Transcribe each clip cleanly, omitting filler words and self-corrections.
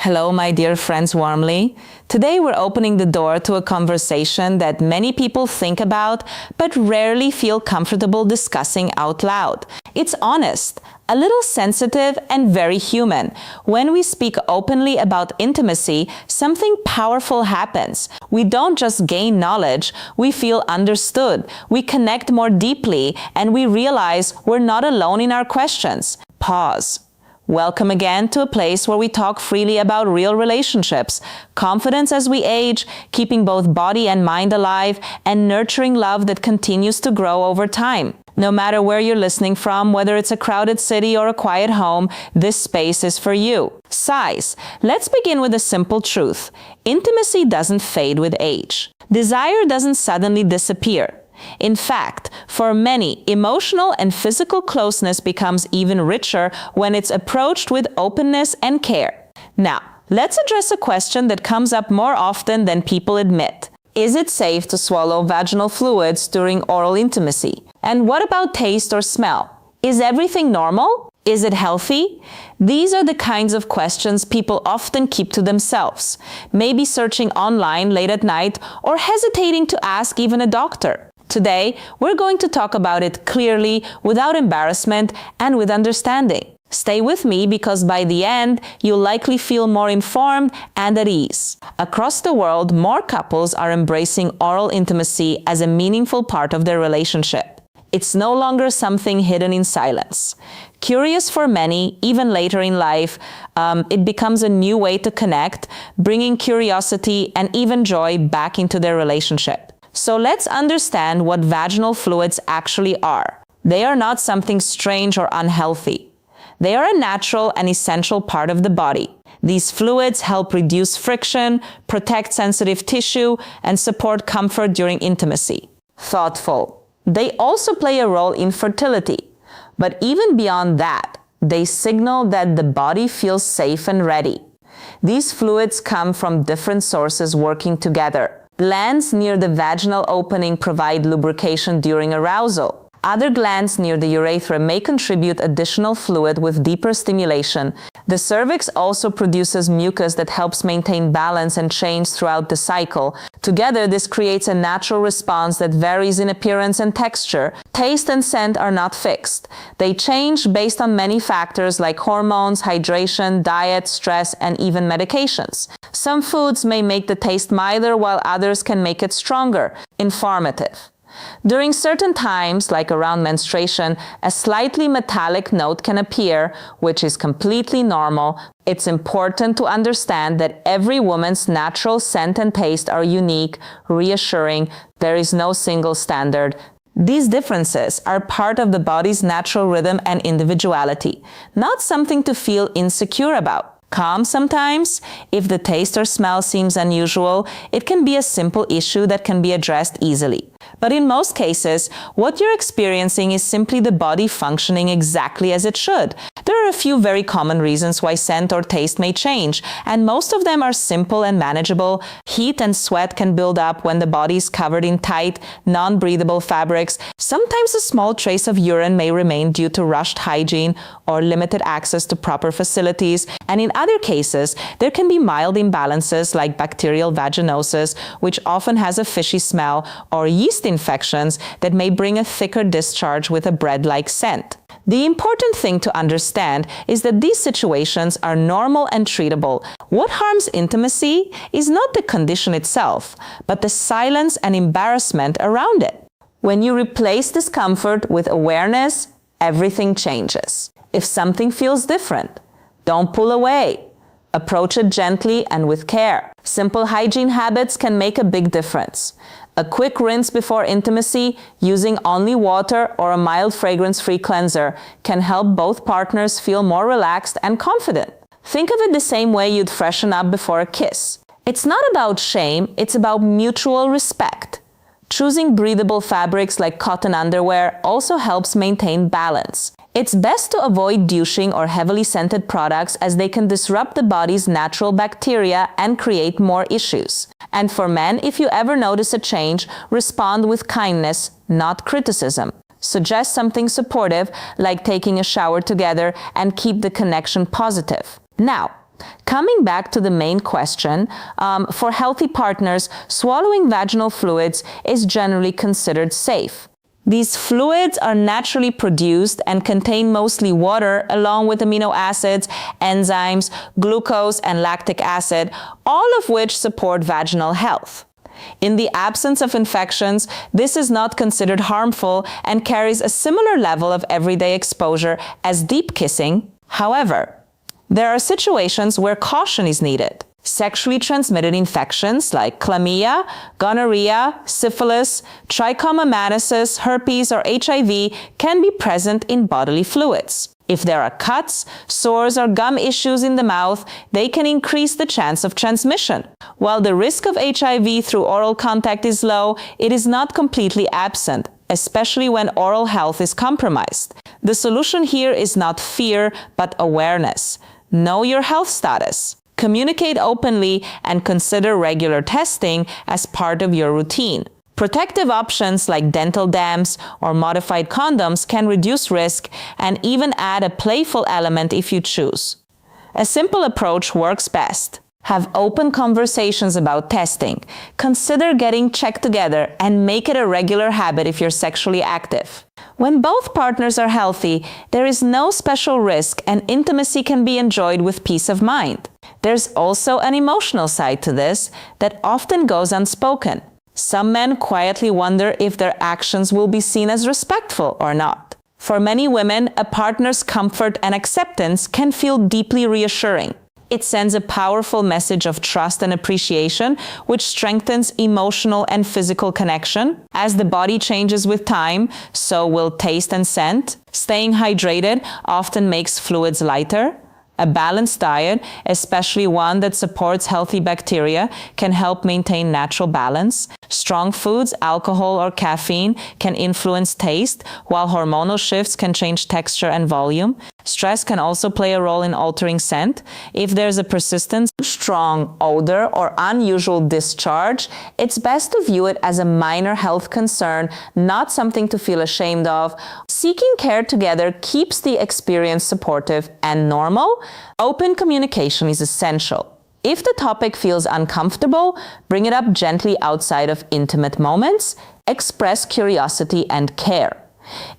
Hello, my dear friends, warmly. Today we're opening the door to a conversation that many people think about but rarely feel comfortable discussing out loud. It's honest, a little sensitive, and very human. When we speak openly about intimacy, something powerful happens. We don't just gain knowledge, we feel understood, we connect more deeply, and we realize we're not alone in our questions. Pause. Welcome again to a place where we talk freely about real relationships, confidence as we age, keeping both body and mind alive, and nurturing love that continues to grow over time. No matter where you're listening from, whether it's a crowded city or a quiet home, this space is for you. Size. Let's begin with a simple truth. Intimacy doesn't fade with age. Desire doesn't suddenly disappear. In fact, for many, emotional and physical closeness becomes even richer when it's approached with openness and care. Now, let's address a question that comes up more often than people admit. Is it safe to swallow vaginal fluids during oral intimacy? And what about taste or smell? Is everything normal? Is it healthy? These are the kinds of questions people often keep to themselves, maybe searching online late at night or hesitating to ask even a doctor. Today, we're going to talk about it clearly, without embarrassment, and with understanding. Stay with me because by the end, you'll likely feel more informed and at ease. Across the world, more couples are embracing oral intimacy as a meaningful part of their relationship. It's no longer something hidden in silence. Curious for many, even later in life, it becomes a new way to connect, bringing curiosity and even joy back into their relationship. So let's understand what vaginal fluids actually are. They are not something strange or unhealthy. They are a natural and essential part of the body. These fluids help reduce friction, protect sensitive tissue, and support comfort during intimacy. Thoughtful. They also play a role in fertility. But even beyond that, they signal that the body feels safe and ready. These fluids come from different sources working together. Glands near the vaginal opening provide lubrication during arousal. Other glands near the urethra may contribute additional fluid with deeper stimulation. The cervix also produces mucus that helps maintain balance and change throughout the cycle. Together, this creates a natural response that varies in appearance and texture. Taste and scent are not fixed. They change based on many factors like hormones, hydration, diet, stress, and even medications. Some foods may make the taste milder while others can make it stronger. Informative. During certain times, like around menstruation, a slightly metallic note can appear, which is completely normal. It's important to understand that every woman's natural scent and taste are unique, reassuring. There is no single standard. These differences are part of the body's natural rhythm and individuality, not something to feel insecure about. Calm sometimes. If the taste or smell seems unusual, it can be a simple issue that can be addressed easily. But in most cases, what you're experiencing is simply the body functioning exactly as it should. There are a few very common reasons why scent or taste may change, and most of them are simple and manageable. Heat and sweat can build up when the body is covered in tight, non-breathable fabrics. Sometimes a small trace of urine may remain due to rushed hygiene or limited access to proper facilities. And in other cases, there can be mild imbalances like bacterial vaginosis, which often has a fishy smell, or yeast infections that may bring a thicker discharge with a bread-like scent. The important thing to understand is that these situations are normal and treatable. What harms intimacy is not the condition itself, but the silence and embarrassment around it. When you replace discomfort with awareness, everything changes. If something feels different, don't pull away. Approach it gently and with care. Simple hygiene habits can make a big difference. A quick rinse before intimacy, using only water or a mild fragrance-free cleanser, can help both partners feel more relaxed and confident. Think of it the same way you'd freshen up before a kiss. It's not about shame, it's about mutual respect. Choosing breathable fabrics like cotton underwear also helps maintain balance. It's best to avoid douching or heavily scented products as they can disrupt the body's natural bacteria and create more issues. And for men, if you ever notice a change, respond with kindness, not criticism. Suggest something supportive, like taking a shower together, and keep the connection positive. Now, Coming back to the main question, for healthy partners, swallowing vaginal fluids is generally considered safe. These fluids are naturally produced and contain mostly water along with amino acids, enzymes, glucose, and lactic acid, all of which support vaginal health. In the absence of infections, this is not considered harmful and carries a similar level of everyday exposure as deep kissing. However, there are situations where caution is needed. Sexually transmitted infections like chlamydia, gonorrhea, syphilis, trichomoniasis, herpes, or HIV can be present in bodily fluids. If there are cuts, sores, or gum issues in the mouth, they can increase the chance of transmission. While the risk of HIV through oral contact is low, it is not completely absent, especially when oral health is compromised. The solution here is not fear, but awareness. Know your health status. Communicate openly and consider regular testing as part of your routine. Protective options like dental dams or modified condoms can reduce risk and even add a playful element if you choose. A simple approach works best. Have open conversations about testing. Consider getting checked together and make it a regular habit if you're sexually active. When both partners are healthy, there is no special risk and intimacy can be enjoyed with peace of mind. There's also an emotional side to this that often goes unspoken. Some men quietly wonder if their actions will be seen as respectful or not. For many women, a partner's comfort and acceptance can feel deeply reassuring. It sends a powerful message of trust and appreciation, which strengthens emotional and physical connection. As the body changes with time, so will taste and scent. Staying hydrated often makes fluids lighter. A balanced diet, especially one that supports healthy bacteria, can help maintain natural balance. Strong foods, alcohol, or caffeine can influence taste, while hormonal shifts can change texture and volume. Stress can also play a role in altering scent. If there's a persistent, strong odor or unusual discharge, it's best to view it as a minor health concern, not something to feel ashamed of. Seeking care together keeps the experience supportive and normal. Open communication is essential. If the topic feels uncomfortable, bring it up gently outside of intimate moments. Express curiosity and care.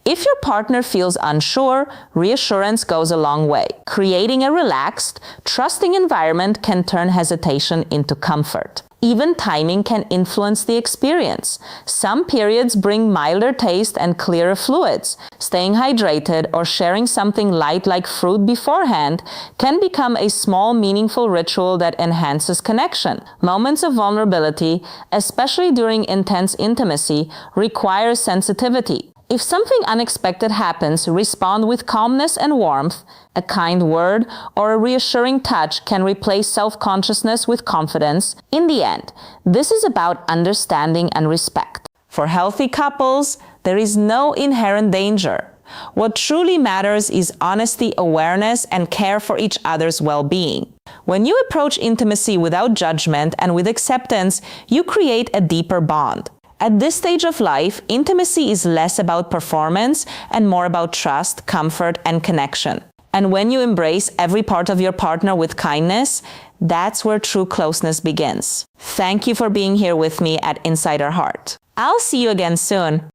If your partner feels unsure, reassurance goes a long way. Creating a relaxed, trusting environment can turn hesitation into comfort. Even timing can influence the experience. Some periods bring milder taste and clearer fluids. Staying hydrated or sharing something light like fruit beforehand can become a small, meaningful ritual that enhances connection. Moments of vulnerability, especially during intense intimacy, require sensitivity. If something unexpected happens, respond with calmness and warmth. A kind word or a reassuring touch can replace self-consciousness with confidence. In the end, this is about understanding and respect. For healthy couples, there is no inherent danger. What truly matters is honesty, awareness, and care for each other's well-being. When you approach intimacy without judgment and with acceptance, you create a deeper bond. At this stage of life, intimacy is less about performance and more about trust, comfort, and connection. And when you embrace every part of your partner with kindness, that's where true closeness begins. Thank you for being here with me at Inside Our Heart. I'll see you again soon.